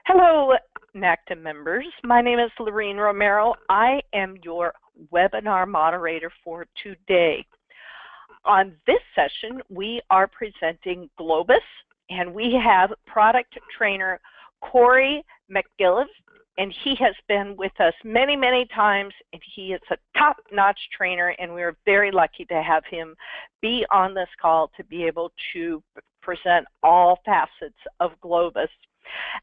Hello, NACTA members. My name is Lorene Romero. I am your webinar moderator for today. On this session, we are presenting Globus, and we have product trainer Corey McGillis, and he has been with us many, many times, and he is a top-notch trainer, and we are very lucky to have him be on this call to be able to present all facets of Globus.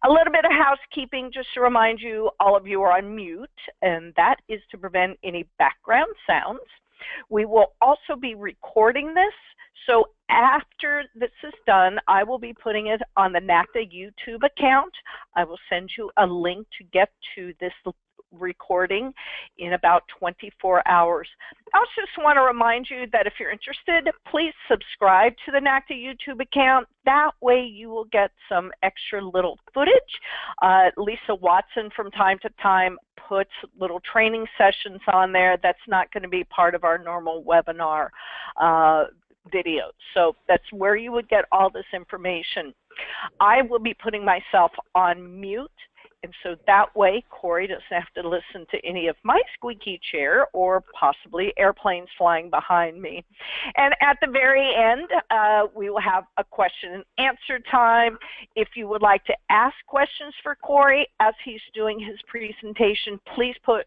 A little bit of housekeeping, just to remind you, all of you are on mute, and that is to prevent any background sounds. We will also be recording this, so after this is done, I will be putting it on the NACTA YouTube account. I will send you a link to get to this recording in about 24 hours. I also just want to remind you that if you're interested, please subscribe to the NACTA YouTube account. That way you will get some extra little footage. Lisa Watson from time to time puts little training sessions on there. That's not going to be part of our normal webinar videos. So that's where you would get all this information. I will be putting myself on mute, and so that way Corey doesn't have to listen to any of my squeaky chair or possibly airplanes flying behind me. And at the very end, we will have a question and answer time. If you would like to ask questions for Corey as he's doing his presentation, please put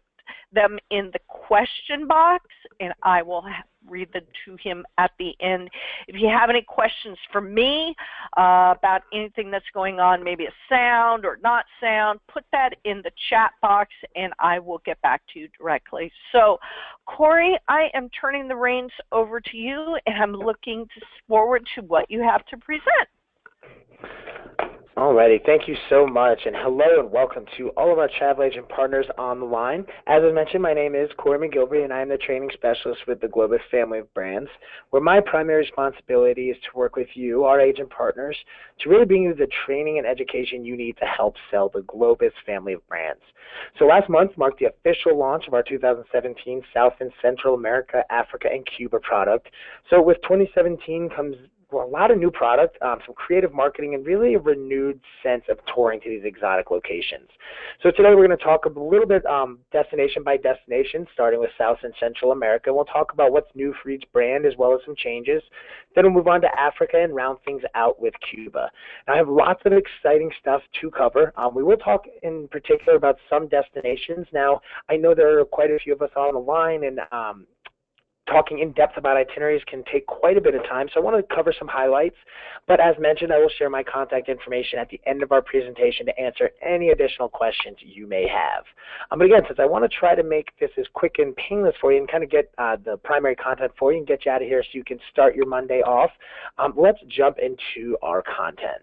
them in the question box, and I will read them to him at the end. If you have any questions for me about anything that's going on, maybe a sound or not sound, put that in the chat box and I will get back to you directly. So, Corey, I am turning the reins over to you, and I'm looking forward to what you have to present. Alrighty, thank you so much, and hello and welcome to all of our travel agent partners on the line. As I mentioned, my name is Corey McGilvery, and I am the training specialist with the Globus family of brands, where my primary responsibility is to work with you, our agent partners, to really bring you the training and education you need to help sell the Globus family of brands. So last month marked the official launch of our 2017 South and Central America, Africa, and Cuba product. So with 2017 comes a lot of new product, some creative marketing, and really a renewed sense of touring to these exotic locations. So today we're going to talk a little bit destination by destination, starting with South and Central America. We'll talk about what's new for each brand as well as some changes. Then we'll move on to Africa and round things out with Cuba. Now, I have lots of exciting stuff to cover. We will talk in particular about some destinations. Now, I know there are quite a few of us on the line, and talking in depth about itineraries can take quite a bit of time, so I want to cover some highlights. But as mentioned, I will share my contact information at the end of our presentation to answer any additional questions you may have. But again, since I want to try to make this as quick and painless for you and kind of get the primary content for you and get you out of here so you can start your Monday off, let's jump into our content.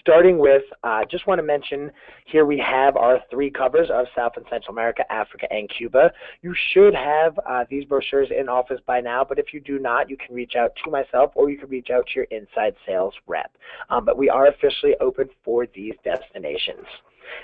Starting with, just want to mention here we have our three covers of South and Central America, Africa, and Cuba. You should have these brochures in office by now, but if you do not, you can reach out to myself or you can reach out to your inside sales rep. But we are officially open for these destinations.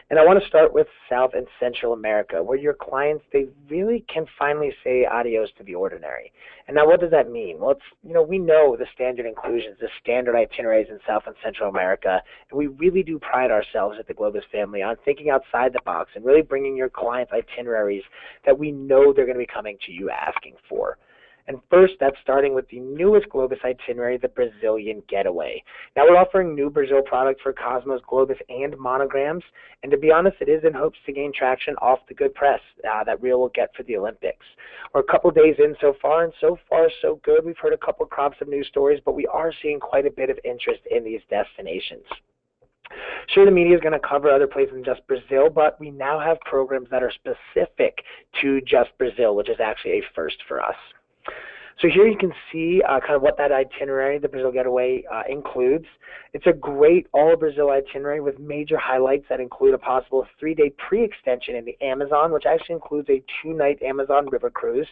And I want to start with South and Central America, where your clients, they really can finally say adios to the ordinary. And now what does that mean? Well, we know the standard inclusions, the standard itineraries in South and Central America, and we really do pride ourselves at the Globus family on thinking outside the box and really bringing your clients itineraries that we know they're going to be coming to you asking for. And first, that's starting with the newest Globus itinerary, the Brazilian Getaway. Now, we're offering new Brazil products for Cosmos, Globus, and monograms. And to be honest, it is in hopes to gain traction off the good press that Rio will get for the Olympics. We're a couple days in so far, and so far so good. We've heard a couple crops of news stories, but we are seeing quite a bit of interest in these destinations. Sure, the media is going to cover other places than just Brazil, but we now have programs that are specific to just Brazil, which is actually a first for us. So here you can see kind of what that itinerary, the Brazil Getaway, includes. It's a great all-Brazil itinerary with major highlights that include a possible 3-day pre-extension in the Amazon, which actually includes a 2-night Amazon river cruise.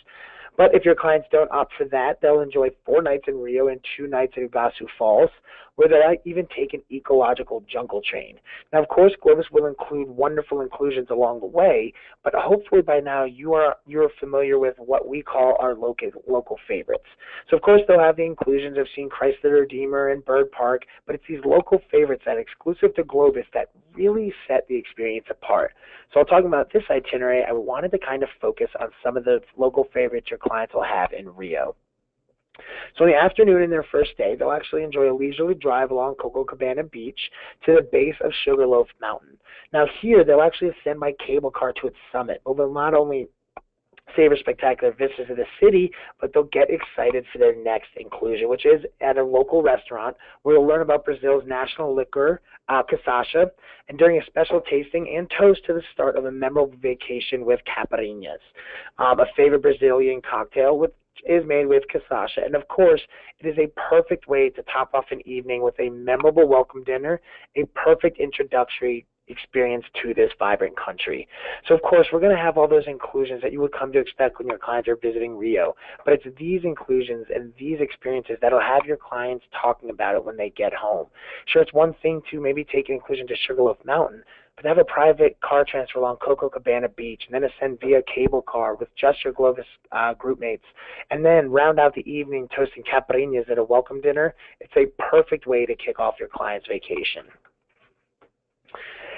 But if your clients don't opt for that, they'll enjoy 4 nights in Rio and 2 nights at Iguazu Falls. where they'll even take an ecological jungle train. Now, of course, Globus will include wonderful inclusions along the way, but hopefully by now you're familiar with what we call our local favorites. So, of course, they'll have the inclusions of seeing Chrysler Redeemer and Bird Park, but it's these local favorites that are exclusive to Globus that really set the experience apart. So I'll talk about this itinerary. I wanted to kind of focus on some of the local favorites your clients will have in Rio. So in the afternoon in their first day, they'll actually enjoy a leisurely drive along Copacabana Beach to the base of Sugarloaf Mountain. Now here, they'll actually ascend by cable car to its summit. They'll not only savor spectacular vistas of the city, but they'll get excited for their next inclusion, which is at a local restaurant where you'll learn about Brazil's national liquor, cachaça, and during a special tasting and toast to the start of a memorable vacation with caipirinhas, a favorite Brazilian cocktail which is made with cachaça. And of course, it is a perfect way to top off an evening with a memorable welcome dinner, a perfect introductory experience to this vibrant country. So of course, we're going to have all those inclusions that you would come to expect when your clients are visiting Rio, but it's these inclusions and these experiences that'll have your clients talking about it when they get home. Sure, it's one thing to maybe take an inclusion to Sugarloaf Mountain, but to have a private car transfer along Copacabana Beach and then ascend via cable car with just your Globus group mates, and then round out the evening toasting caipirinhas at a welcome dinner, it's a perfect way to kick off your client's vacation.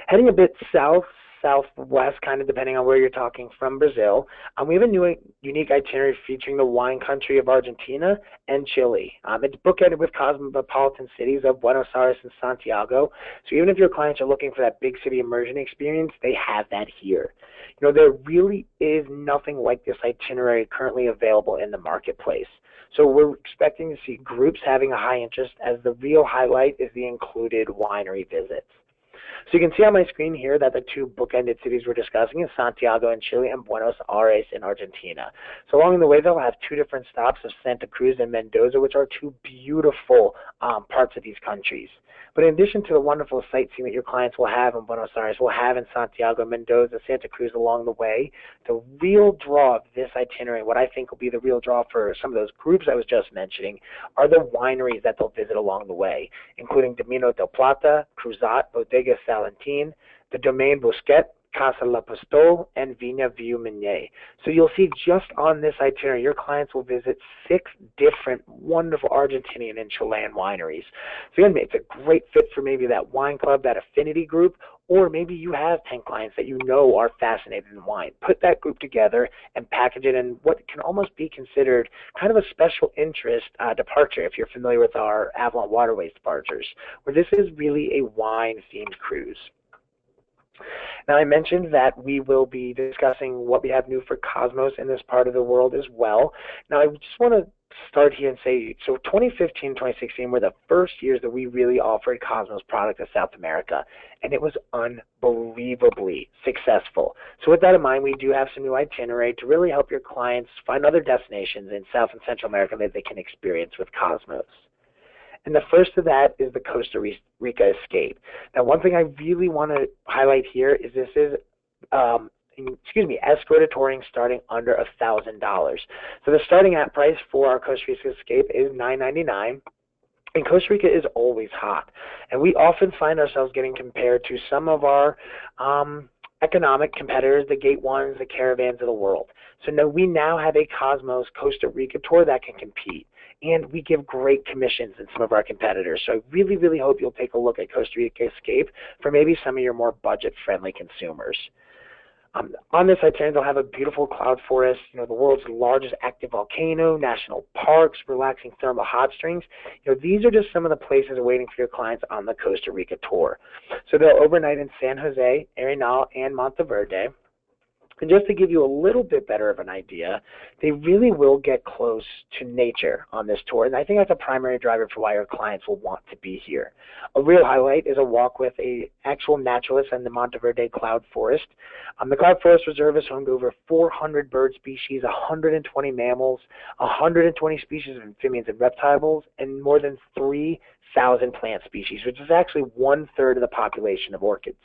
Heading a bit southwest, kind of depending on where you're talking from Brazil, we have a new unique itinerary featuring the wine country of Argentina and Chile. It's bookended with cosmopolitan cities of Buenos Aires and Santiago. So even if your clients are looking for that big city immersion experience, they have that here. You know, there really is nothing like this itinerary currently available in the marketplace. So we're expecting to see groups having a high interest, as the real highlight is the included winery visits. So you can see on my screen here that the two bookended cities we're discussing is Santiago in Chile and Buenos Aires in Argentina. So along the way, they'll have two different stops of Santa Cruz and Mendoza, which are two beautiful parts of these countries. But in addition to the wonderful sightseeing that your clients will have in Buenos Aires, will have in Santiago, Mendoza, Santa Cruz along the way, the real draw of this itinerary, what I think will be the real draw for some of those groups I was just mentioning, are the wineries that they'll visit along the way, including Domino del Plata, Cruzat, Bodega Salentin, the Domaine Bosquet, Casa La Pastol, and Viña Viu Meñé. So you'll see just on this itinerary, your clients will visit 6 different wonderful Argentinian and Chilean wineries. So again, it's a great fit for maybe that wine club, that affinity group, or maybe you have 10 clients that you know are fascinated in wine. Put that group together and package it in what can almost be considered kind of a special interest departure, if you're familiar with our Avalon Waterways departures, where this is really a wine-themed cruise. Now, I mentioned that we will be discussing what we have new for Cosmos in this part of the world as well. Now, I just want to start here and say, so 2015 and 2016 were the first years that we really offered Cosmos product to South America, and it was unbelievably successful. So with that in mind, we do have some new itinerary to really help your clients find other destinations in South and Central America that they can experience with Cosmos. And the first of that is the Costa Rica escape. Now, one thing I really want to highlight here is this is, escorted touring starting under $1,000. So the starting at price for our Costa Rica escape is $9.99. And Costa Rica is always hot. And we often find ourselves getting compared to some of our economic competitors, the Gate Ones, the Caravans of the world. So we now have a Cosmos Costa Rica tour that can compete. And we give great commissions in some of our competitors. So I really, really hope you'll take a look at Costa Rica Escape for maybe some of your more budget-friendly consumers. On this itinerary, they'll have a beautiful cloud forest, the world's largest active volcano, national parks, relaxing thermal hot springs. These are just some of the places awaiting for your clients on the Costa Rica tour. So they'll overnight in San Jose, Arenal, and Monteverde. And just to give you a little bit better of an idea, they really will get close to nature on this tour. And I think that's a primary driver for why our clients will want to be here. A real highlight is a walk with an actual naturalist in the Monteverde Cloud Forest. The Cloud Forest Reserve is home to over 400 bird species, 120 mammals, 120 species of amphibians and reptiles, and more than 3,000 plant species, which is actually 1/3 of the population of orchids.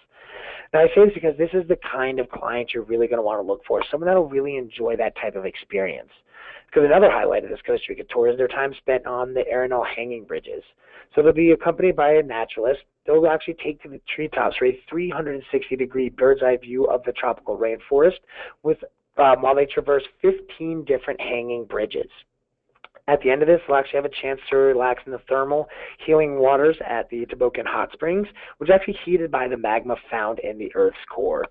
Now, I say this because this is the kind of client you're really going to want to look for, someone that will really enjoy that type of experience. Because another highlight of this Costa Rica tour is their time spent on the Arenal hanging bridges. So they'll be accompanied by a naturalist. They'll actually take to the treetops for a 360-degree bird's eye view of the tropical rainforest while they traverse 15 different hanging bridges. At the end of this, they'll actually have a chance to relax in the thermal, healing waters at the Tobocan Hot Springs, which is actually heated by the magma found in the Earth's core.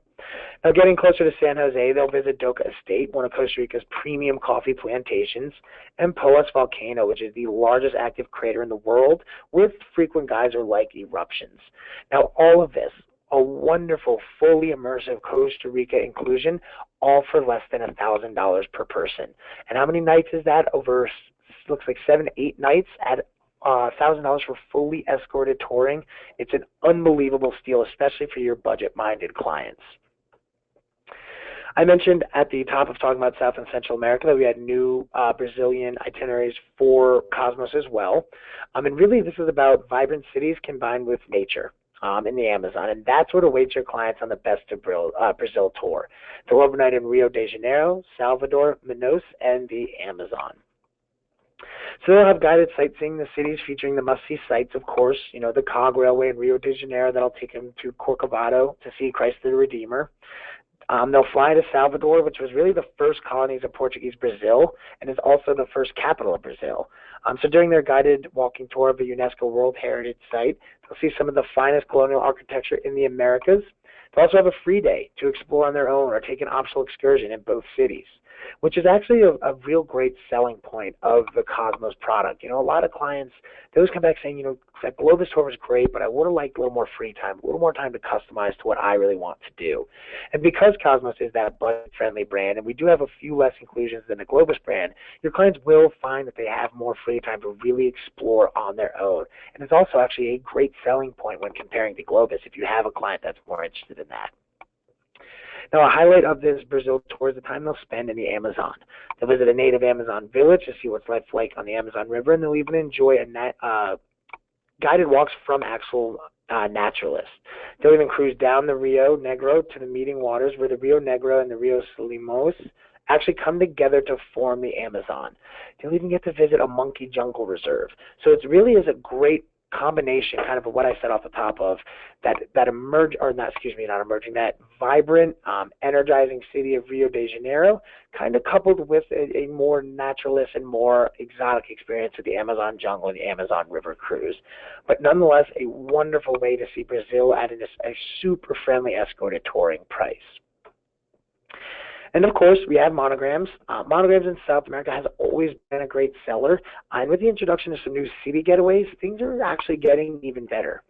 Now, getting closer to San Jose, they'll visit Doca Estate, one of Costa Rica's premium coffee plantations, and Poas Volcano, which is the largest active crater in the world, with frequent geyser-like eruptions. Now, all of this, a wonderful, fully immersive Costa Rica inclusion, all for less than $1,000 per person. And how many nights is that? Over, looks like 7 to 8 nights at $1,000 for fully escorted touring. It's an unbelievable steal, especially for your budget-minded clients. I mentioned at the top of talking about South and Central America that we had new Brazilian itineraries for Cosmos as well. And really, this is about vibrant cities combined with nature in the Amazon. And that's what awaits your clients on the Best of Brazil tour. They'll overnight in Rio de Janeiro, Salvador, Manaus, and the Amazon. So they'll have guided sightseeing in the cities featuring the must-see sites, of course, you know, the COG Railway in Rio de Janeiro that'll take them to Corcovado to see Christ the Redeemer. They'll fly to Salvador, which was really the first colonies of Portuguese Brazil and is also the first capital of Brazil. So during their guided walking tour of the UNESCO World Heritage Site, they'll see some of the finest colonial architecture in the Americas. They'll also have a free day to explore on their own or take an optional excursion in both cities, which is actually a real great selling point of the Cosmos product. You know, a lot of clients, they always come back saying, you know, that Globus tour was great, but I would have liked a little more free time, a little more time to customize to what I really want to do. And because Cosmos is that budget-friendly brand, and we do have a few less inclusions than the Globus brand, your clients will find that they have more free time to really explore on their own. And it's also actually a great selling point when comparing to Globus if you have a client that's more interested in that. Now, a highlight of this Brazil tour is the time they'll spend in the Amazon. They'll visit a native Amazon village to see what's life like on the Amazon River, and they'll even enjoy guided walks from actual naturalists. They'll even cruise down the Rio Negro to the meeting waters where the Rio Negro and the Rio Solimões actually come together to form the Amazon. They'll even get to visit a monkey jungle reserve. So it really is a great combination, kind of what I said off the top of that vibrant, energizing city of Rio de Janeiro, kind of coupled with a more naturalist and more exotic experience with the Amazon jungle and the Amazon River cruise. But nonetheless, a wonderful way to see Brazil at a super friendly escorted touring price. And of course, we have monograms. Monograms in South America has always been a great seller. And with the introduction of some new city getaways, things are actually getting even better.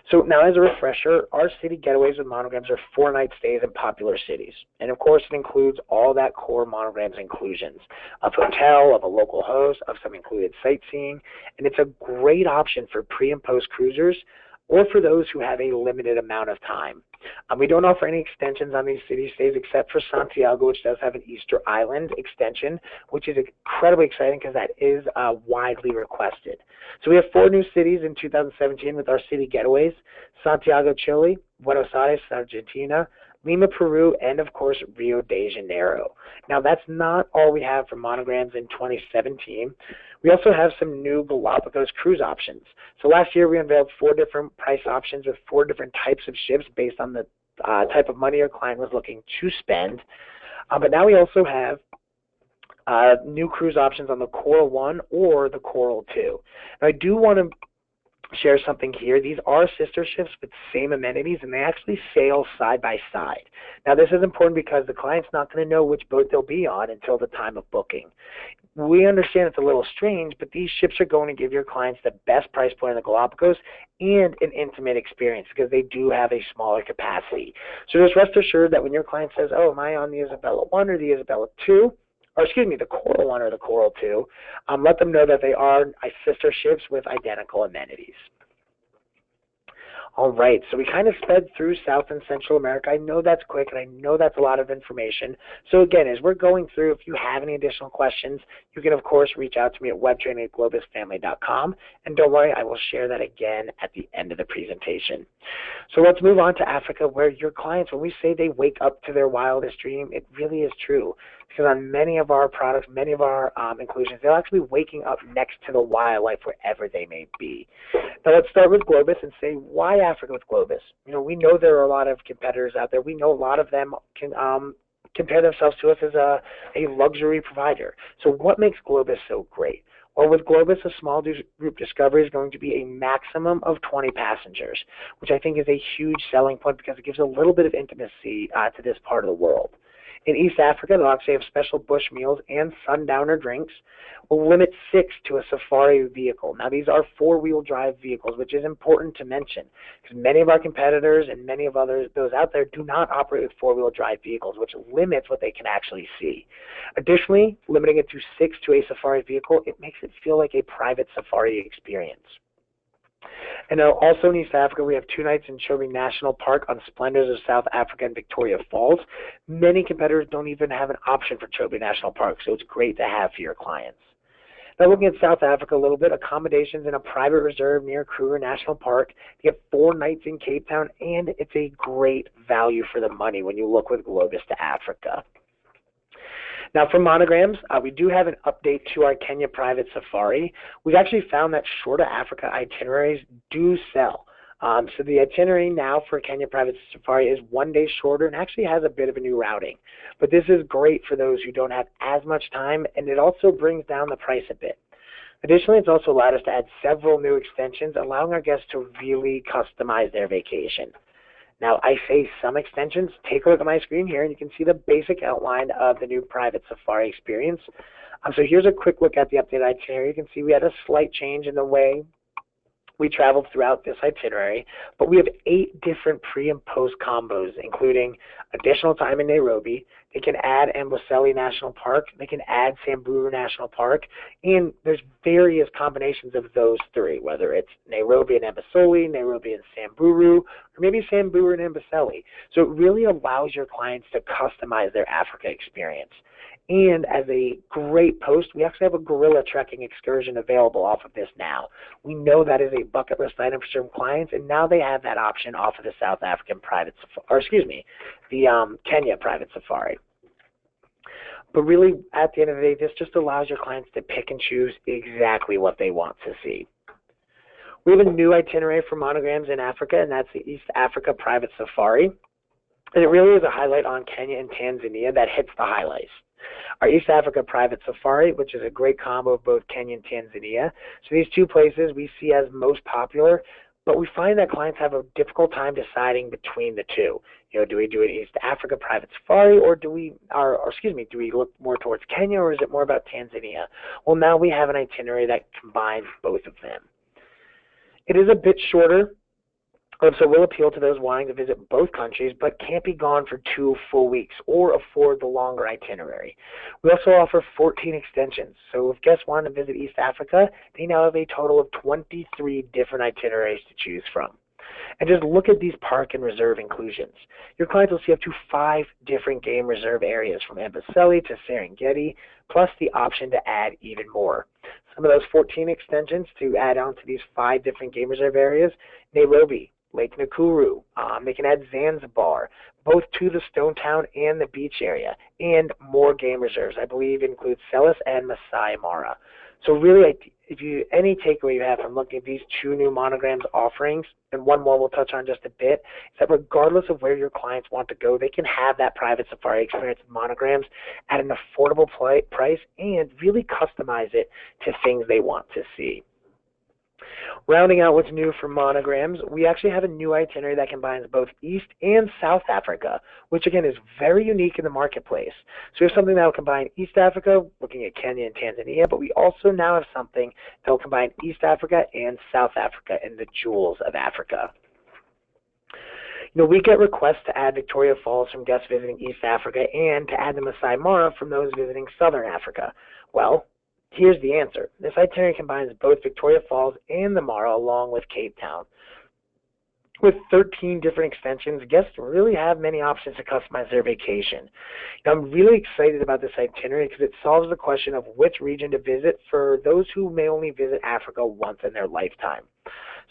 So now, as a refresher, our city getaways with monograms are 4-night stays in popular cities. And of course, it includes all that core monograms inclusions of hotel, of a local host, of some included sightseeing. And it's a great option for pre and post cruisers or for those who have a limited amount of time. We don't offer any extensions on these city stays except for Santiago, which does have an Easter Island extension, which is incredibly exciting because that is widely requested. So we have 4 new cities in 2017 with our city getaways: Santiago, Chile, Buenos Aires, Argentina, Lima, Peru, and of course Rio de Janeiro. Now that's not all we have for monograms in 2017. We also have some new Galapagos cruise options. So last year we unveiled 4 different price options with 4 different types of ships based on the type of money our client was looking to spend. But now we also have new cruise options on the Coral 1 or the Coral 2. Now I do want to share something here. These are sister ships with same amenities, and they actually sail side by side. Now this is important because the client's not going to know which boat they'll be on until the time of booking. We understand it's a little strange, but these ships are going to give your clients the best price point in the Galapagos and an intimate experience because they do have a smaller capacity. So just rest assured that when your client says, oh, am I on the Isabella 1 or the Isabella 2? Or excuse me, the Coral 1 or the Coral 2, let them know that they are sister ships with identical amenities. All right, so we kind of sped through South and Central America. I know that's quick, and I know that's a lot of information. So again, as we're going through, if you have any additional questions, you can, of course, reach out to me at webtraining@globusfamily.com. And don't worry, I will share that again at the end of the presentation. So let's move on to Africa, where your clients, when we say they wake up to their wildest dream, it really is true. Because on many of our products, many of our inclusions, they're actually waking up next to the wildlife wherever they may be. Now let's start with Globus and say, why Africa with Globus? You know, we know there are a lot of competitors out there. We know a lot of them can compare themselves to us as a luxury provider. So what makes Globus so great? Well, with Globus, a small group discovery is going to be a maximum of 20 passengers, which I think is a huge selling point because it gives a little bit of intimacy to this part of the world. In East Africa, they'll actually have special bush meals and sundowner drinks. We'll limit 6 to a safari vehicle. Now, these are 4-wheel drive vehicles, which is important to mention because many of our competitors and many of those out there do not operate with 4-wheel drive vehicles, which limits what they can actually see. Additionally, limiting it to 6 to a safari vehicle, it makes it feel like a private safari experience. And now also in East Africa, we have 2 nights in Chobe National Park on Splendors of South Africa and Victoria Falls. Many competitors don't even have an option for Chobe National Park, so it's great to have for your clients. Now looking at South Africa a little bit, accommodations in a private reserve near Kruger National Park. You get 4 nights in Cape Town, and it's a great value for the money when you look with Globus to Africa. Now for monograms, we do have an update to our Kenya private safari. We've actually found that shorter Africa itineraries do sell. So the itinerary now for Kenya private safari is 1 day shorter and actually has a bit of a new routing. But this is great for those who don't have as much time, and it also brings down the price a bit. Additionally, it's also allowed us to add several new extensions, allowing our guests to really customize their vacation. Now, I say some extensions. Take a look at my screen here, and you can see the basic outline of the new private safari experience. So here's a quick look at the updated itinerary. You can see we had a slight change in the way we traveled throughout this itinerary, but we have 8 different pre and post combos, including additional time in Nairobi. They can add Amboseli National Park. They can add Samburu National Park, and there's various combinations of those 3, whether it's Nairobi and Amboseli, Nairobi and Samburu, or maybe Samburu and Amboseli. So it really allows your clients to customize their Africa experience. And as a great post, we actually have a gorilla trekking excursion available off of this now. We know that is a bucket list item for certain clients, and now they have that option off of the South African private safari, or excuse me, the Kenya private safari. But really, at the end of the day, this just allows your clients to pick and choose exactly what they want to see. We have a new itinerary for monograms in Africa, and that's the East Africa private safari. And it really is a highlight on Kenya and Tanzania that hits the highlights. Our East Africa private safari, which is a great combo of both Kenya and Tanzania. So these 2 places we see as most popular, but we find that clients have a difficult time deciding between the 2. You know, do we do an East Africa private safari, or do we look more towards Kenya, or is it more about Tanzania? Well, now we have an itinerary that combines both of them. It is a bit shorter, so we'll appeal to those wanting to visit both countries, but can't be gone for 2 full weeks or afford the longer itinerary. We also offer 14 extensions. So if guests want to visit East Africa, they now have a total of 23 different itineraries to choose from. And just look at these park and reserve inclusions. Your clients will see up to 5 different game reserve areas, from Amboseli to Serengeti, plus the option to add even more. Some of those 14 extensions to add on to these 5 different game reserve areas: Nairobi, Lake Nakuru, they can add Zanzibar, both to the Stone Town and the beach area, and more game reserves. I believe it includes Selous and Masai Mara. So really, any takeaway you have from looking at these 2 new monograms offerings, and one more we'll touch on just a bit, is that regardless of where your clients want to go, they can have that private safari experience with monograms at an affordable price and really customize it to things they want to see. Rounding out what's new for monograms, we actually have a new itinerary that combines both East and South Africa, which again is very unique in the marketplace. So we have something that will combine East Africa, looking at Kenya and Tanzania, but we also now have something that will combine East Africa and South Africa in the jewels of Africa. You know, we get requests to add Victoria Falls from guests visiting East Africa and to add the Masai Mara from those visiting Southern Africa. Well, here's the answer. This itinerary combines both Victoria Falls and the Mara along with Cape Town. With 13 different extensions, guests really have many options to customize their vacation. Now, I'm really excited about this itinerary because it solves the question of which region to visit for those who may only visit Africa once in their lifetime.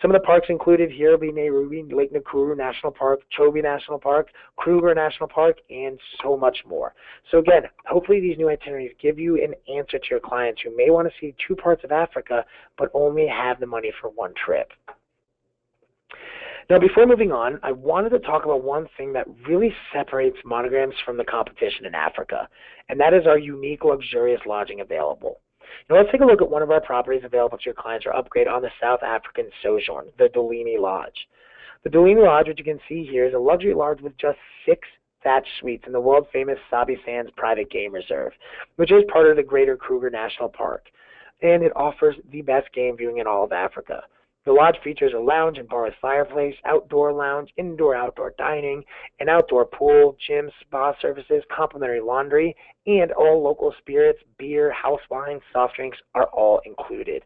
Some of the parks included here will be Nairobi, Lake Nakuru National Park, Chobe National Park, Kruger National Park, and so much more. So again, hopefully these new itineraries give you an answer to your clients who may want to see 2 parts of Africa but only have the money for 1 trip. Now, before moving on, I wanted to talk about one thing that really separates Monograms from the competition in Africa, and that is our unique, luxurious lodging available. Now, let's take a look at one of our properties available to your clients or upgrade on the South African sojourn, the Dolini Lodge. The Dolini Lodge, which you can see here, is a luxury lodge with just 6 thatched suites in the world-famous Sabi Sands Private Game Reserve, which is part of the Greater Kruger National Park, and it offers the best game viewing in all of Africa. The lodge features a lounge and bar with fireplace, outdoor lounge, indoor-outdoor dining, an outdoor pool, gym, spa services, complimentary laundry, and all local spirits, beer, house wine, soft drinks are all included.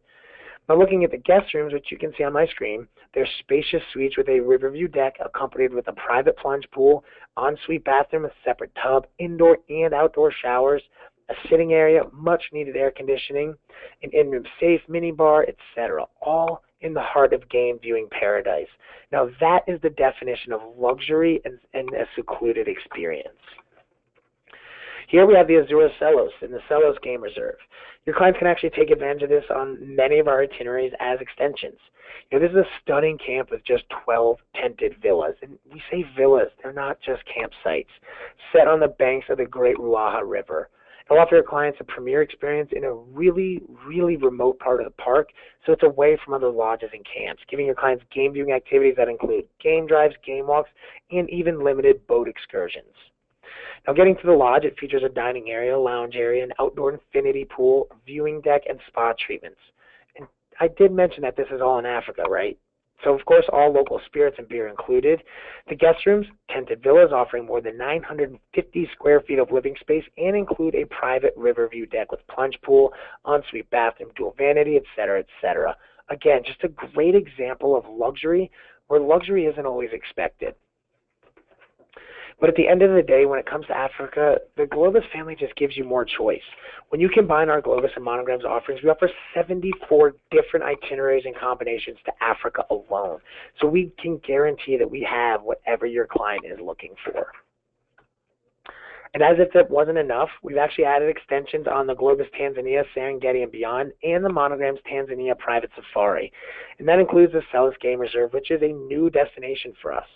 Now, looking at the guest rooms, which you can see on my screen, they're spacious suites with a riverview deck accompanied with a private plunge pool, ensuite bathroom, a separate tub, indoor and outdoor showers, a sitting area, much-needed air conditioning, an in-room safe, minibar, etc., all in the heart of game viewing paradise. Now, that is the definition of luxury and a secluded experience. Here we have the Azura Celos in the Celos Game Reserve. Your clients can actually take advantage of this on many of our itineraries as extensions. This is a stunning camp with just 12 tented villas. And we say villas, they're not just campsites, set on the banks of the Great Ruaha River. It'll offer your clients a premier experience in a really, really remote part of the park, so it's away from other lodges and camps, giving your clients game viewing activities that include game drives, game walks, and even limited boat excursions. Now, getting to the lodge, it features a dining area, lounge area, an outdoor infinity pool, viewing deck, and spa treatments. And I did mention that this is all in Africa, right? So, of course, all local spirits and beer included. The guest rooms, tented villas offering more than 950 square feet of living space and include a private river view deck with plunge pool, ensuite bathroom, dual vanity, etc., etc. Again, just a great example of luxury where luxury isn't always expected. But at the end of the day, when it comes to Africa, the Globus family just gives you more choice. When you combine our Globus and Monograms offerings, we offer 74 different itineraries and combinations to Africa alone. So we can guarantee that we have whatever your client is looking for. And as if that wasn't enough, we've actually added extensions on the Globus Tanzania, Serengeti, and beyond, and the Monograms Tanzania Private Safari. And that includes the Celos Game Reserve, which is a new destination for us.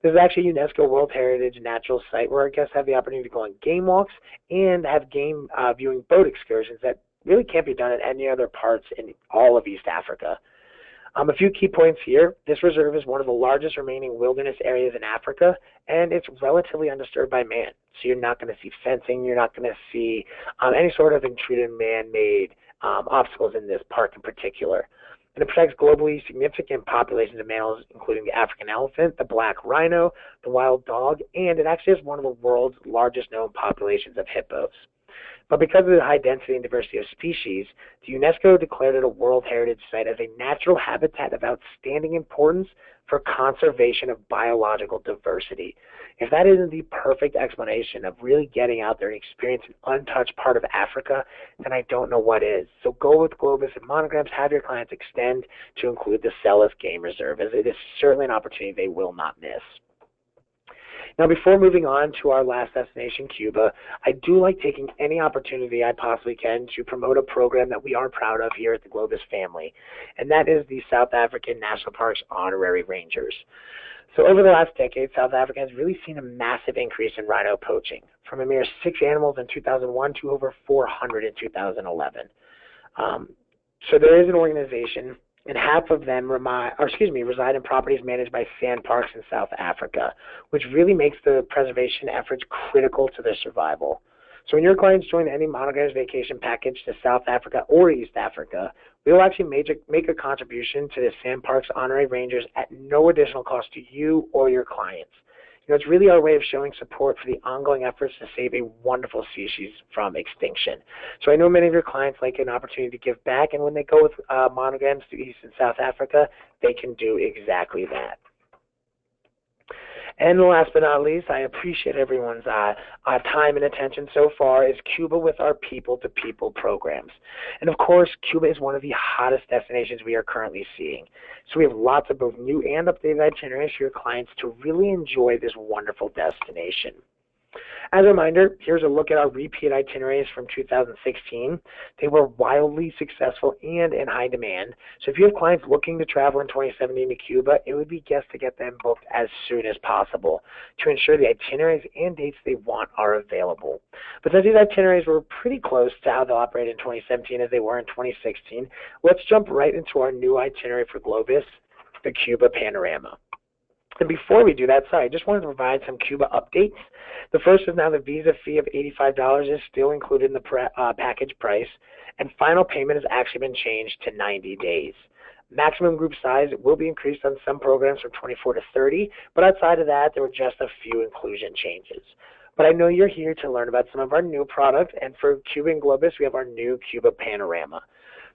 This is actually a UNESCO World Heritage Natural Site where our guests have the opportunity to go on game walks and have game viewing boat excursions that really can't be done at any other parts in all of East Africa. A few key points here. This reserve is one of the largest remaining wilderness areas in Africa, and it's relatively undisturbed by man. So you're not going to see fencing. You're not going to see any sort of intruded man-made obstacles in this park in particular. And it protects globally significant populations of mammals, including the African elephant, the black rhino, the wild dog, and it actually has one of the world's largest known populations of hippos. But because of the high density and diversity of species, the UNESCO declared it a World Heritage Site as a natural habitat of outstanding importance for conservation of biological diversity. If that isn't the perfect explanation of really getting out there and experiencing an untouched part of Africa, then I don't know what is. So go with Globus and Monograms, have your clients extend to include the Celos Game Reserve, as it is certainly an opportunity they will not miss. Now, before moving on to our last destination, Cuba, I do like taking any opportunity I possibly can to promote a program that we are proud of here at the Globus family, and that is the South African National Parks Honorary Rangers. So over the last decade, South Africa has really seen a massive increase in rhino poaching, from a mere 6 animals in 2001 to over 400 in 2011. So there is an organization, and half of them reside in properties managed by sand parks in South Africa, which really makes the preservation efforts critical to their survival. So when your clients join any Monograms vacation package to South Africa or East Africa, we will actually make a contribution to the Sand Parks Honorary Rangers at no additional cost to you or your clients. It's really our way of showing support for the ongoing efforts to save a wonderful species from extinction. So I know many of your clients like an opportunity to give back, and when they go with Monograms to East and South Africa, they can do exactly that. And last but not least, I appreciate everyone's time and attention so far, is CUBA with our people-to-people programs. And of course, CUBA is one of the hottest destinations we are currently seeing. So we have lots of both new and updated itineraries for your clients to really enjoy this wonderful destination. As a reminder, here's a look at our repeat itineraries from 2016. They were wildly successful and in high demand. So if you have clients looking to travel in 2017 to Cuba, it would be best to get them booked as soon as possible to ensure the itineraries and dates they want are available. But since these itineraries were pretty close to how they'll operate in 2017 as they were in 2016, let's jump right into our new itinerary for Globus, the Cuba Panorama. And before we do that, I just wanted to provide some CUBA updates. The first is now the visa fee of $85 is still included in the package price, and final payment has actually been changed to 90 days. Maximum group size will be increased on some programs from 24 to 30, but outside of that, there were just a few inclusion changes. But I know you're here to learn about some of our new product, and for Cuba and Globus, we have our new Cuba Panorama.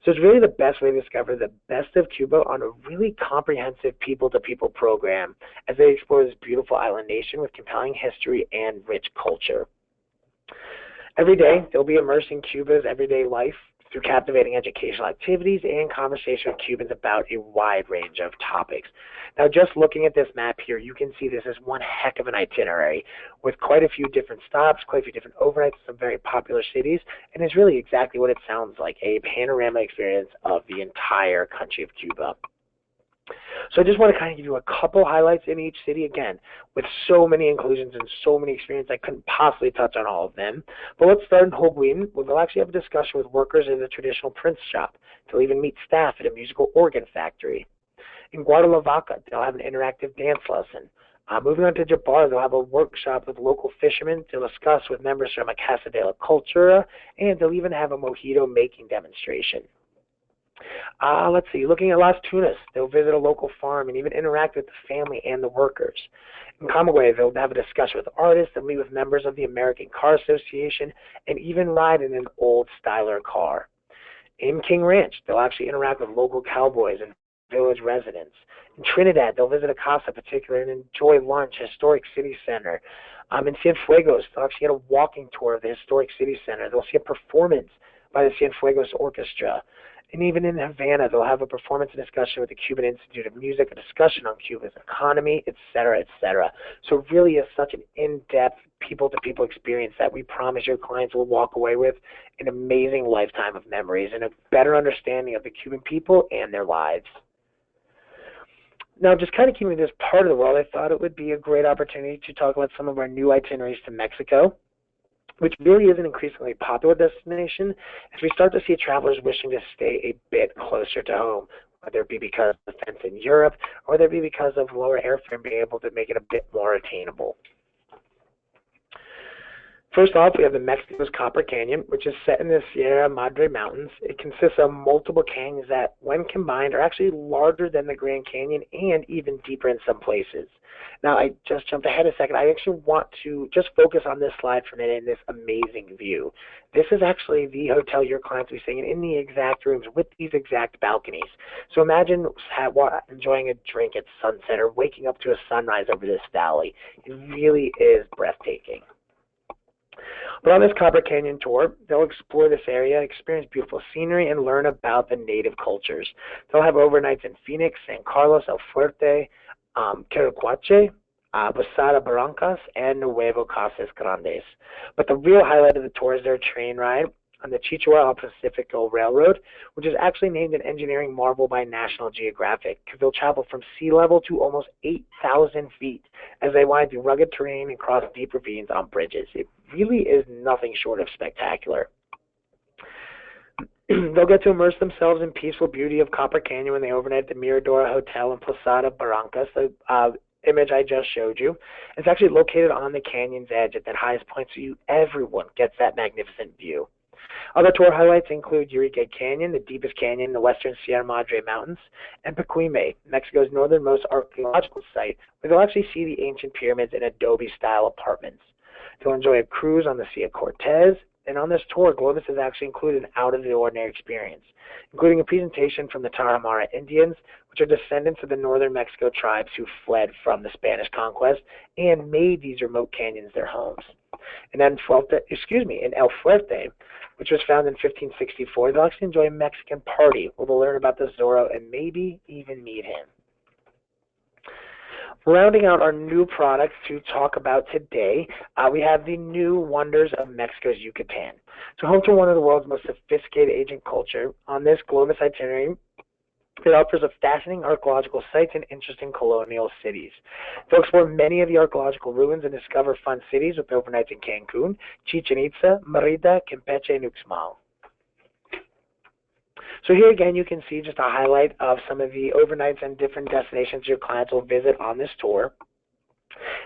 So it's really the best way to discover the best of Cuba on a really comprehensive people-to-people program as they explore this beautiful island nation with compelling history and rich culture. Every day, they'll be immersed in Cuba's everyday life through captivating educational activities and conversation with Cubans about a wide range of topics. Now, just looking at this map here, you can see this is one heck of an itinerary with quite a few different stops, quite a few different overnights, some very popular cities, and it's really exactly what it sounds like, a panorama experience of the entire country of Cuba. So I just want to kind of give you a couple highlights in each city. Again, with so many inclusions and so many experiences, I couldn't possibly touch on all of them. But let's start in Holguin, where they'll actually have a discussion with workers in the traditional print shop. They'll even meet staff at a musical organ factory. In Guadalavaca, they'll have an interactive dance lesson. Moving on to Jabar, they'll have a workshop with local fishermen to discuss with members from a Casa de la Cultura, and they'll even have a mojito making demonstration. Let's see, looking at Las Tunas, they'll visit a local farm and even interact with the family and the workers. In Camagüey, they'll have a discussion with artists, they'll meet with members of the American Car Association, and even ride in an old styler car. In King Ranch, they'll actually interact with local cowboys and village residents. In Trinidad, they'll visit a Costa particular and enjoy lunch, historic city center. In Cienfuegos, they'll actually get a walking tour of the historic city center. They'll see a performance by the Cienfuegos Orchestra. And even in Havana, they'll have a performance and discussion with the Cuban Institute of Music, a discussion on Cuba's economy, etc., etc. So it really is such an in-depth, people-to-people experience that we promise your clients will walk away with an amazing lifetime of memories and a better understanding of the Cuban people and their lives. Now, just kind of keeping this part of the world, I thought it would be a great opportunity to talk about some of our new itineraries to Mexico, which really is an increasingly popular destination as we start to see travelers wishing to stay a bit closer to home, whether it be because of the fence in Europe or whether it be because of lower airfare and being able to make it a bit more attainable. First off, we have the Mexico's Copper Canyon, which is set in the Sierra Madre Mountains. It consists of multiple canyons that, when combined, are actually larger than the Grand Canyon and even deeper in some places. Now, I just jumped ahead a second. I actually want to just focus on this slide for a minute and this amazing view. This is actually the hotel your clients will be staying in the exact rooms with these exact balconies. So imagine enjoying a drink at sunset or waking up to a sunrise over this valley. It really is breathtaking. But on this Copper Canyon tour, they'll explore this area, experience beautiful scenery, and learn about the native cultures. They'll have overnights in Phoenix, San Carlos, El Fuerte, Querecuache, Posada Barrancas, and Nuevo Casas Grandes. But the real highlight of the tour is their train ride on the Chihuahua Pacifico Railroad, which is actually named an engineering marvel by National Geographic, because they'll travel from sea level to almost 8,000 feet as they wind through rugged terrain and cross deep ravines on bridges. It really is nothing short of spectacular. They'll get to immerse themselves in peaceful beauty of Copper Canyon when they overnight at the Mirador Hotel in Posada Barrancas, the image I just showed you. It's actually located on the canyon's edge at that highest point, so everyone gets that magnificent view. Other tour highlights include Eureka Canyon, the deepest canyon in the western Sierra Madre Mountains, and Pacuime, Mexico's northernmost archaeological site, where they'll actually see the ancient pyramids in adobe-style apartments. They'll enjoy a cruise on the Sea of Cortez, and on this tour, Globus has actually included an out-of-the-ordinary experience, including a presentation from the Tarahumara Indians, which are descendants of the northern Mexico tribes who fled from the Spanish conquest and made these remote canyons their homes. And then in El Fuerte, which was founded in 1564, they'll actually enjoy a Mexican party where they'll learn about the Zorro and maybe even meet him. Rounding out our new products to talk about today, we have the new wonders of Mexico's Yucatan. So home to one of the world's most sophisticated ancient culture, on this Globus itinerary, it offers a fascinating archaeological sites and interesting colonial cities. They'll explore many of the archaeological ruins and discover fun cities with overnights in Cancun, Chichen Itza, Mérida, Campeche, and Uxmal. So here again, you can see just a highlight of some of the overnights and different destinations your clients will visit on this tour.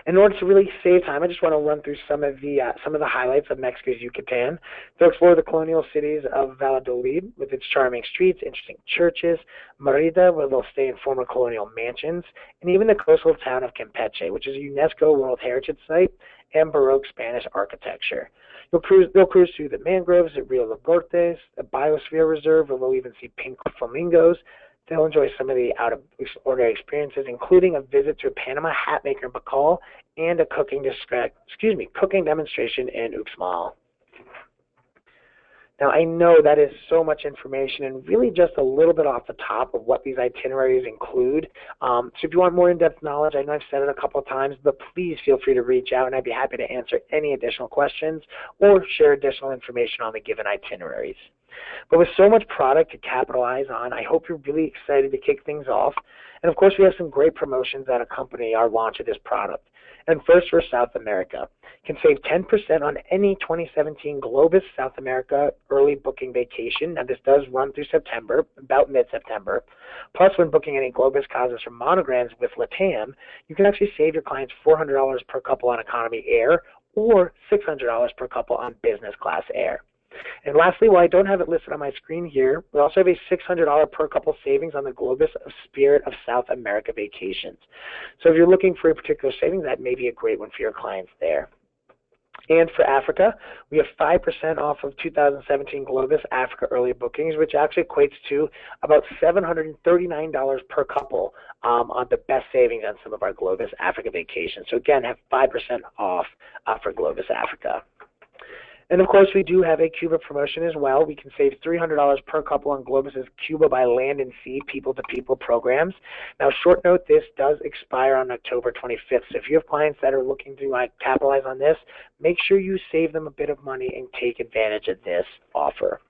In order to really save time, I just want to run through some of the highlights of Mexico's Yucatan. They'll explore the colonial cities of Valladolid with its charming streets, interesting churches, Mérida, where they'll stay in former colonial mansions, and even the coastal town of Campeche, which is a UNESCO World Heritage Site and Baroque Spanish architecture. They'll cruise through the mangroves at Rio Labortes, a biosphere reserve where they'll even see pink flamingos. They'll enjoy some of the out-of-ordinary experiences, including a visit to a Panama hat maker in Bacal and a cooking demonstration in Uxmal. Now, I know that is so much information and really just a little bit off the top of what these itineraries include. So if you want more in-depth knowledge, I know I've said it a couple of times, but please feel free to reach out, and I'd be happy to answer any additional questions or share additional information on the given itineraries. But with so much product to capitalize on, I hope you're really excited to kick things off. And of course, we have some great promotions that accompany our launch of this product. And first, for South America. You can save 10% on any 2017 Globus South America early booking vacation. Now, this does run through September, about mid-September. Plus, when booking any Globus Cosmos or monograms with LATAM, you can actually save your clients $400 per couple on economy air or $600 per couple on business class air. And lastly, while I don't have it listed on my screen here, we also have a $600 per couple savings on the Globus of Spirit of South America vacations. So if you're looking for a particular savings, that may be a great one for your clients there. And for Africa, we have 5% off of 2017 Globus Africa early bookings, which actually equates to about $739 per couple on the best savings on some of our Globus Africa vacations. So again, have 5% off for Globus Africa. And of course, we do have a CUBA promotion as well. We can save $300 per couple on Globus's CUBA by Land and Sea people-to-people programs. Now, short note, this does expire on October 25th. So if you have clients that are looking to capitalize on this, make sure you save them a bit of money and take advantage of this offer.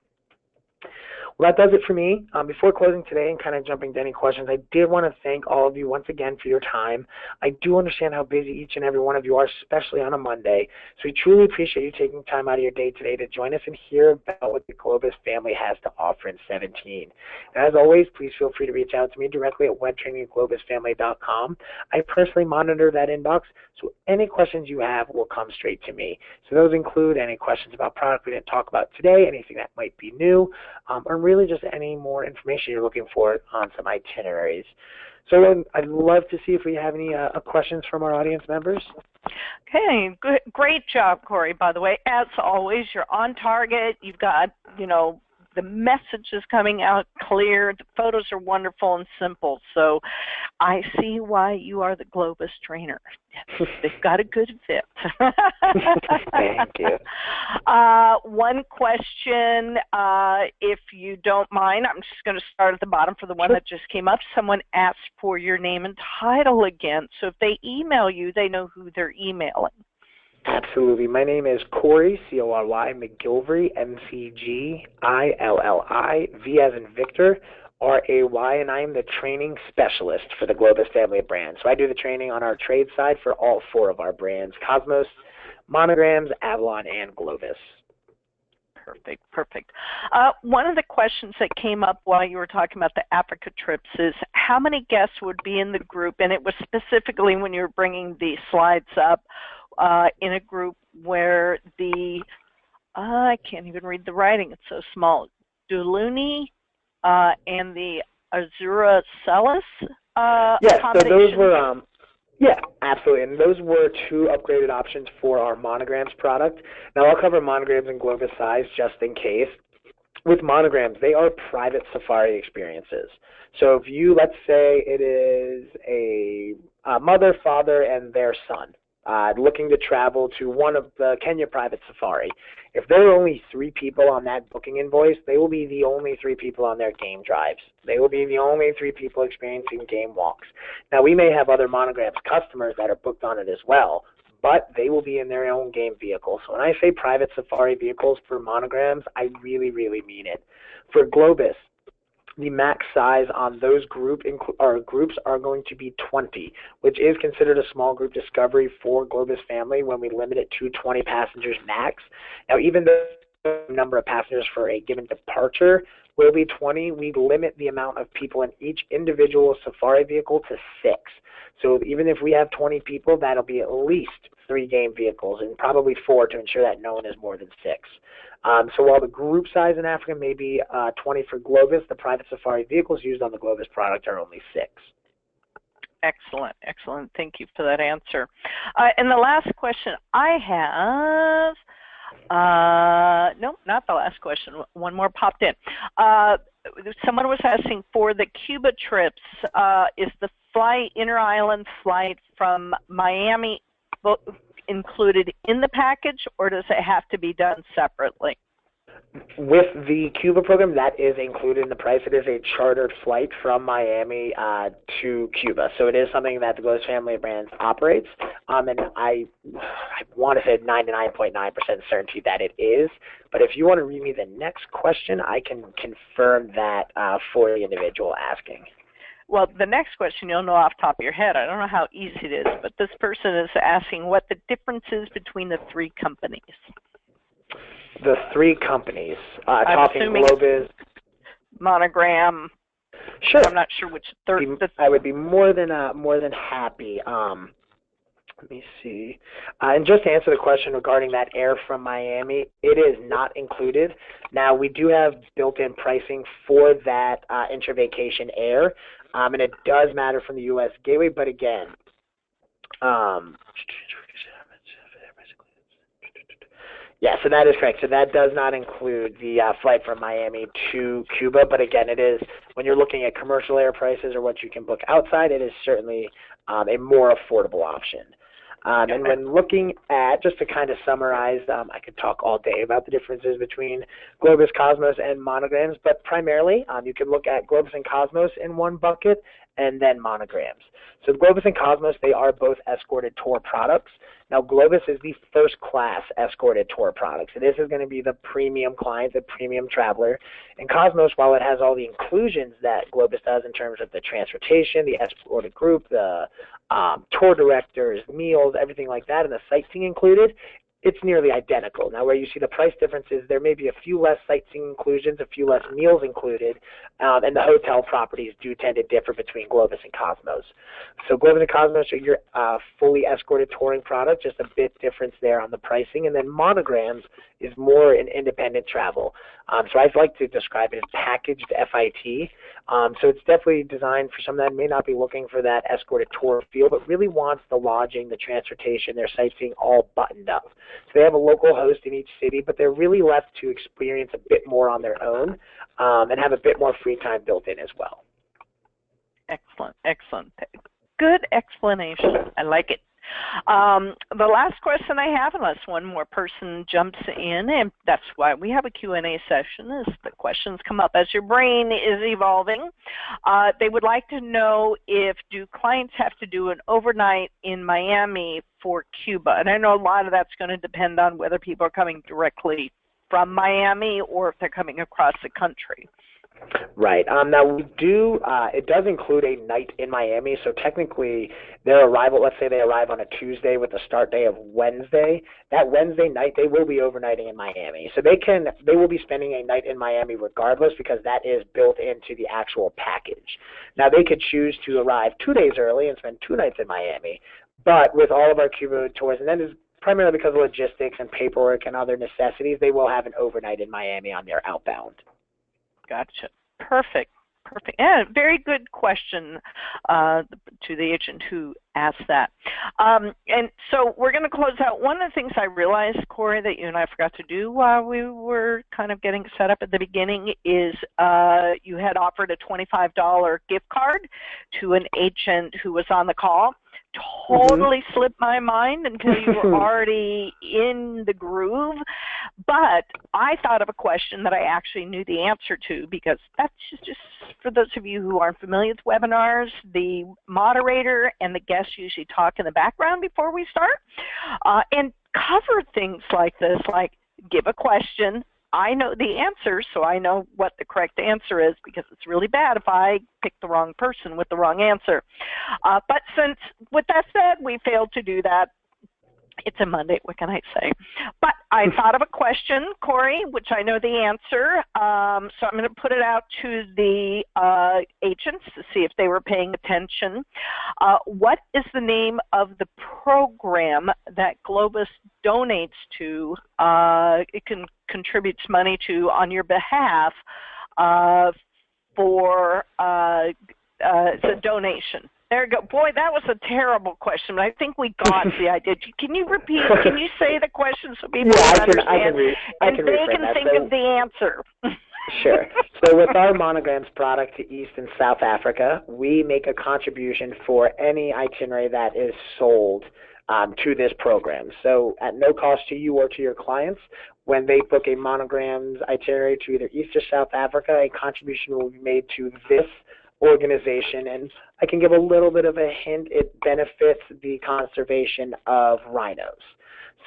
Well, that does it for me. Before closing today and kind of jumping to any questions, I did want to thank all of you once again for your time. I do understand how busy each and every one of you are, especially on a Monday. So we truly appreciate you taking time out of your day today to join us and hear about what the Globus family has to offer in 17. And as always, please feel free to reach out to me directly at webtraining@globusfamily.com. I personally monitor that inbox, so any questions you have will come straight to me. So those include any questions about product we didn't talk about today, anything that might be new, or really just any more information you're looking for on some itineraries. So I'd love to see if we have any questions from our audience members. Okay, good, great job, Corey, by the way. As always, you're on target. You've got, the message is coming out clear. The photos are wonderful and simple. So I see why you are the Globus trainer. They've got a good fit. Thank you. One question, if you don't mind, I'm just going to start at the bottom for the one that just came up. Someone asked for your name and title again. So if they email you, they know who they're emailing. Absolutely. My name is Corey, C-O-R-Y, McGilvery, M-C-G-I-L-L-I, V as in Victor, R-A-Y, and I am the training specialist for the Globus family of brands. So I do the training on our trade side for all 4 of our brands, Cosmos, Monograms, Avalon, and Globus. Perfect, perfect. One of the questions that came up while you were talking about the Africa trips is how many guests would be in the group, and it was specifically when you were bringing the slides up, in a group where the, I can't even read the writing, it's so small, Duluni and the Azura Celis yes, so those were, yeah, absolutely, and those were 2 upgraded options for our Monograms product. Now I'll cover Monograms and Globus size just in case. with monograms, they are private safari experiences. So if you, let's say it is a mother, father, and their son looking to travel to one of the Kenya private safari, if there are only 3 people on that booking invoice, they will be the only 3 people on their game drives. They will be the only 3 people experiencing game walks. Now, we may have other monograms customers that are booked on it as well, but they will be in their own game vehicle. So when I say private safari vehicles for monograms, I really, really mean it. For Globus, the max size on those groups are going to be 20, which is considered a small group discovery for Globus Family when we limit it to 20 passengers max. Now, even though the number of passengers for a given departure will be 20, we limit the amount of people in each individual safari vehicle to 6. So even if we have 20 people, that'll be at least 3 game vehicles and probably 4 to ensure that no one is more than 6. So while the group size in Africa may be 20 for Globus, the private safari vehicles used on the Globus product are only 6. Excellent, excellent. Thank you for that answer. And the last question I have, no, not the last question. One more popped in. Someone was asking for the Cuba trips, is the inter-island flight from Miami included in the package, or does it have to be done separately? With the CUBA program, that is included in the price. It is a chartered flight from Miami to Cuba. So it is something that the Globus family of brands operates. And I want to say 99.9% certainty that it is. But if you want to read me the next question, I can confirm that for the individual asking. Well, the next question you'll know off the top of your head. I don't know how easy it is, but this person is asking what the difference is between the 3 companies. The 3 companies, talking Globus, Monogram. Sure. I'm not sure which third. I would be more than happy. Let me see. And just to answer the question regarding that air from Miami, it is not included. Now, we do have built-in pricing for that intra-vacation air, and it does matter from the U.S. Gateway, but again, yeah, so that is correct. So that does not include the flight from Miami to Cuba, but again, it is, when you're looking at commercial air prices or what you can book outside, it is certainly a more affordable option. And when looking at, just to kind of summarize, I could talk all day about the differences between Globus, Cosmos, and monograms, but primarily you can look at Globus and Cosmos in one bucket and then monograms. So Globus and Cosmos, they are both escorted tour products. Now, Globus is the first class escorted tour product. So this is going to be the premium client, the premium traveler. And Cosmos, while it has all the inclusions that Globus does in terms of the transportation, the escorted group, the tour directors, meals, everything like that, and the sightseeing included, it's nearly identical. Now, where you see the price differences, there may be a few less sightseeing inclusions, a few less meals included, and the hotel properties do tend to differ between Globus and Cosmos. So Globus and Cosmos are your fully escorted touring product, just a bit difference there on the pricing. And then monograms is more an independent travel. So I'd like to describe it as packaged FIT. So it's definitely designed for someone that may not be looking for that escorted tour feel, but really wants the lodging, the transportation, their sightseeing all buttoned up. So they have a local host in each city, but they're really left to experience a bit more on their own and have a bit more free time built in as well. Excellent, excellent. Good explanation. I like it. The last question I have, unless one more person jumps in, and that's why we have a Q&A session, is the questions come up as your brain is evolving. They would like to know, do clients have to do an overnight in Miami for Cuba? And I know a lot of that's going to depend on whether people are coming directly from Miami or if they're coming across the country. Right. Now, we do, it does include a night in Miami, so technically their arrival, let's say they arrive on a Tuesday with a start day of Wednesday, that Wednesday night they will be overnighting in Miami. So they will be spending a night in Miami regardless, because that is built into the actual package. Now, they could choose to arrive 2 days early and spend 2 nights in Miami, but with all of our Cuba tours, and that is primarily because of logistics and paperwork and other necessities, they will have an overnight in Miami on their outbound. Gotcha. Perfect. Perfect. Yeah, very good question to the agent who asked that. And so we're going to close out. One of the things I realized, Corey, that you and I forgot to do while we were kind of getting set up at the beginning is you had offered a $25 gift card to an agent who was on the call. Totally slipped my mind until you were already in the groove. But I thought of a question that I actually knew the answer to, because that's just for those of you who aren't familiar with webinars, the moderator and the guests usually talk in the background before we start and cover things like this, like give a question. I know the answer, so I know what the correct answer is, because it's really bad if I pick the wrong person with the wrong answer. But since, with that said, we failed to do that, it's a Monday, what can I say? But I thought of a question, Corey, which I know the answer, so I'm going to put it out to the agents to see if they were paying attention. What is the name of the program that Globus donates to, it contributes money to on your behalf for it's a donation? There you go. Boy, that was a terrible question, but I think we got the idea. Can you repeat? Can you say the question so people can understand? I can they can think of the answer. Sure. So with our monograms product to East and South Africa, we make a contribution for any itinerary that is sold to this program. So at no cost to you or to your clients, when they book a monograms itinerary to either East or South Africa, a contribution will be made to this organization, and I can give a little bit of a hint. It benefits the conservation of rhinos.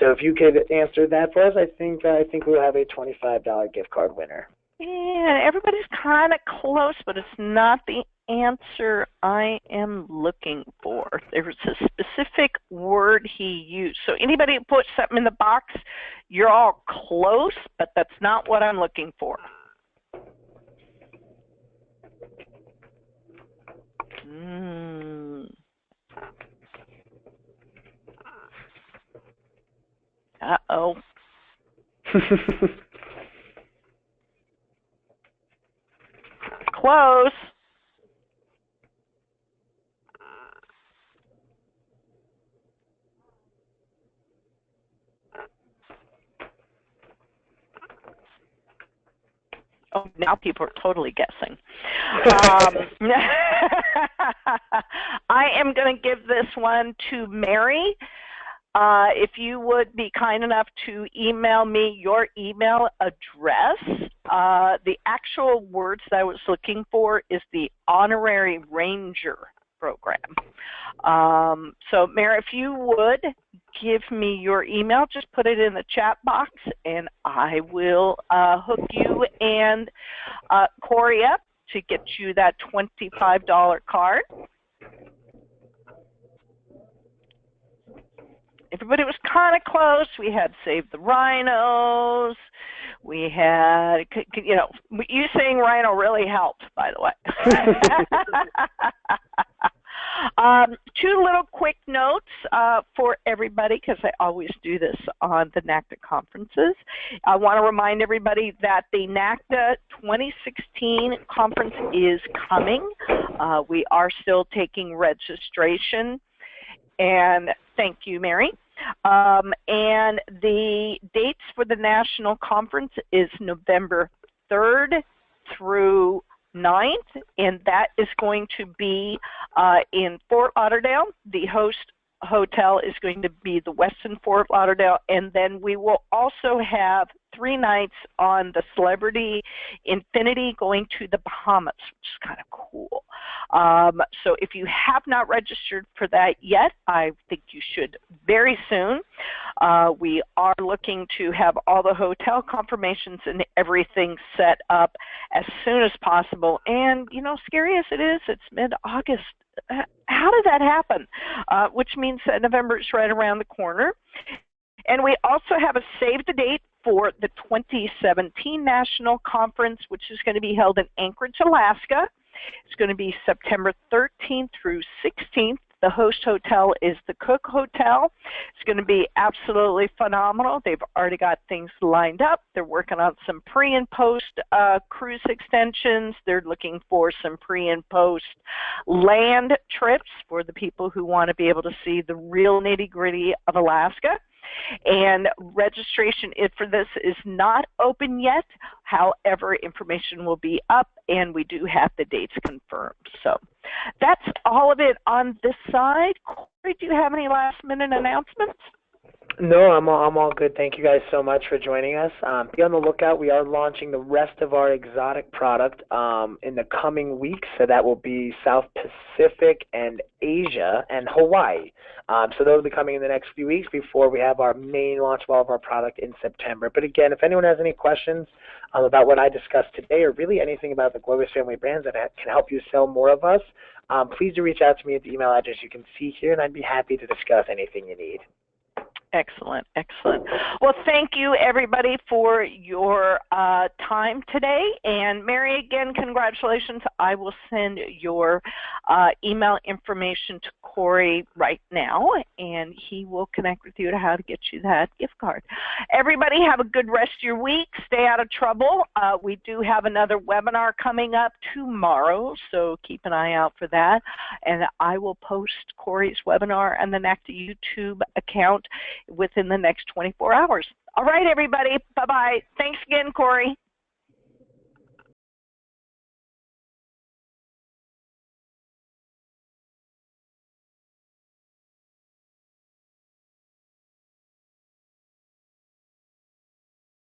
So if you could answer that for us, I think we'll have a $25 gift card winner. Yeah, everybody's kind of close, but it's not the answer I am looking for. There was a specific word he used. So anybody who puts something in the box, you're all close, but that's not what I'm looking for. Uh-oh. Close. Oh, now people are totally guessing. I am going to give this one to Mary. If you would be kind enough to email me your email address. The actual words that I was looking for is the Honorary Ranger program. So Mary, if you would give me your email, just put it in the chat box, and I will hook you and Corey up to get you that $25 card. Everybody was kind of close. We had Save the Rhinos. We had, you know, you saying rhino really helped, by the way. Two little quick notes for everybody, because I always do this on the NACTA conferences. I want to remind everybody that the NACTA 2016 conference is coming. We are still taking registration. And thank you, Mary. And the dates for the national conference is November 3rd through 9th, and that is going to be in Fort Lauderdale. The host hotel is going to be the Westin Fort Lauderdale, and then we will also have 3 nights on the Celebrity Infinity going to the Bahamas, which is kind of cool. So if you have not registered for that yet, I think you should very soon. We are looking to have all the hotel confirmations and everything set up as soon as possible. And, you know, scary as it is, it's mid-August. How did that happen? Which means that November is right around the corner. And we also have a save the date for the 2017 National Conference, which is going to be held in Anchorage, Alaska. It's going to be September 13th through 16th The host hotel is the Cook Hotel. It's going to be absolutely phenomenal. They've already got things lined up. They're working on some pre and post cruise extensions. They're looking for some pre and post land trips for the people who want to be able to see the real nitty-gritty of Alaska. And registration for this is not open yet. However, information will be up, and we do have the dates confirmed. So that's all of it on this side. Corey, do you have any last-minute announcements? No, I'm all good. Thank you guys so much for joining us. Be on the lookout. We are launching the rest of our exotic product in the coming weeks. So that will be South Pacific and Asia and Hawaii. So those will be coming in the next few weeks before we have our main launch of all of our product in September. But again, if anyone has any questions about what I discussed today, or really anything about the Globus Family brands that can help you sell more of us, please do reach out to me at the email address you can see here, and I'd be happy to discuss anything you need. Excellent, excellent. Well, thank you, everybody, for your time today. And Mary, again, congratulations. I will send your email information to Corey right now, and he will connect with you to how to get you that gift card. Everybody, have a good rest of your week. Stay out of trouble. We do have another webinar coming up tomorrow, so keep an eye out for that. And I will post Corey's webinar on the NACTA YouTube account within the next 24 hours. All right, everybody. Bye-bye. Thanks again, Corey.